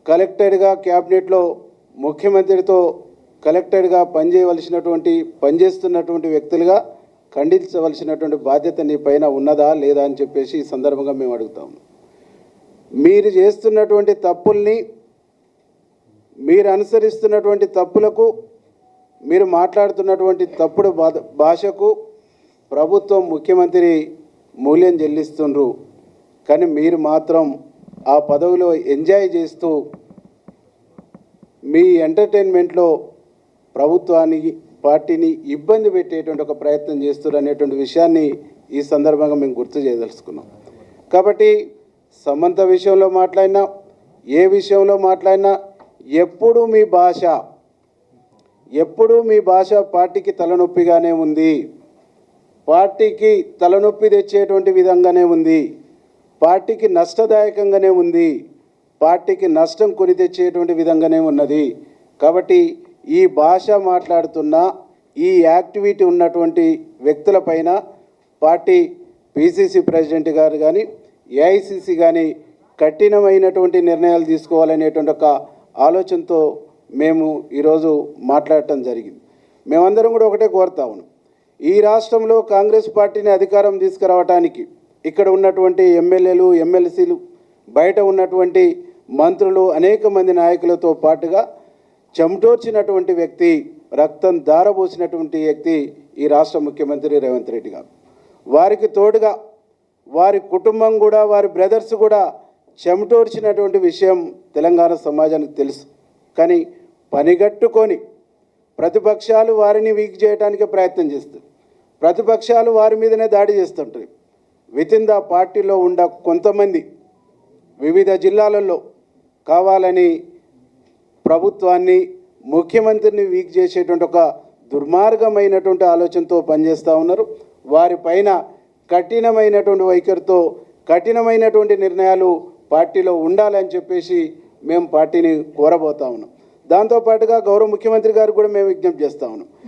కలెక్టెడ్గా క్యాబినెట్లో ముఖ్యమంత్రితో కలెక్టెడ్గా పనిచేస్తున్నటువంటి వ్యక్తులుగా ఖండించవలసినటువంటి బాధ్యత నీ పైన ఉన్నదా లేదా అని చెప్పేసి ఈ సందర్భంగా మేము అడుగుతాము. మీరు చేస్తున్నటువంటి తప్పుల్ని, మీరు అనుసరిస్తున్నటువంటి తప్పులకు, మీరు మాట్లాడుతున్నటువంటి తప్పుడు భాషకు ప్రభుత్వం, ముఖ్యమంత్రి మూల్యం చెల్లిస్తుండ్రు. కానీ మీరు మాత్రం ఆ పదవిలో ఎంజాయ్ చేస్తూ మీ ఎంటర్టైన్మెంట్లో ప్రభుత్వానికి, పార్టీని ఇబ్బంది పెట్టేటువంటి ఒక ప్రయత్నం చేస్తున్నారు అనేటువంటి విషయాన్ని ఈ సందర్భంగా మేము గుర్తు చేయదలుచుకున్నాం. కాబట్టి సమంత విషయంలో మాట్లాడినా, ఏ విషయంలో మాట్లాడినా ఎప్పుడూ మీ భాష పార్టీకి తలనొప్పిగానే ఉంది, పార్టీకి తలనొప్పి తెచ్చేటువంటి విధంగానే ఉంది, పార్టీకి నష్టదాయకంగానే ఉంది, పార్టీకి నష్టం కొని తెచ్చేటువంటి విధంగానే ఉన్నది. కాబట్టి ఈ భాష మాట్లాడుతున్న, ఈ యాక్టివిటీ ఉన్నటువంటి వ్యక్తులపైన పార్టీ పిసిసి ప్రెసిడెంట్ గారు కానీ, ఏఐసిసి కానీ కఠినమైనటువంటి నిర్ణయాలు తీసుకోవాలనేటువంటి ఒక ఆలోచనతో మేము ఈరోజు మాట్లాడటం జరిగింది. మేమందరం కూడా ఒకటే కోరుతా ఉన్నాం. ఈ రాష్ట్రంలో కాంగ్రెస్ పార్టీని అధికారం తీసుకురావడానికి ఇక్కడ ఉన్నటువంటి ఎమ్మెల్యేలు, ఎమ్మెల్సీలు, బయట ఉన్నటువంటి మంత్రులు, అనేక మంది నాయకులతో పాటుగా చెమటోర్చినటువంటి వ్యక్తి, రక్తం ధారపోసినటువంటి వ్యక్తి ఈ రాష్ట్ర ముఖ్యమంత్రి రేవంత్ రెడ్డి గారు. వారికి తోడుగా వారి కుటుంబం కూడా, వారి బ్రదర్స్ కూడా చెమటోర్చినటువంటి విషయం తెలంగాణ సమాజానికి తెలుసు. కానీ పనిగట్టుకొని ప్రతిపక్షాలు వారిని వీక్ చేయడానికే ప్రయత్నం చేస్తుంది. ప్రతిపక్షాలు వారి మీదనే దాడి చేస్తుంటాయి. వితిన్ ద పార్టీలో ఉన్న కొంతమంది వివిధ జిల్లాలలో కావాలని ప్రభుత్వాన్ని, ముఖ్యమంత్రిని వీక్ చేసేటువంటి ఒక దుర్మార్గమైనటువంటి ఆలోచనతో పనిచేస్తూ ఉన్నారు. వారిపైన కఠినమైనటువంటి వైఖరితో కఠినమైనటువంటి నిర్ణయాలు పార్టీలో ఉండాలని చెప్పేసి మేము పార్టీని కోరబోతా ఉన్నాం. దాంతోపాటుగా గౌరవ ముఖ్యమంత్రి గారు కూడా మేము విజ్ఞప్తి చేస్తూ ఉన్నాం.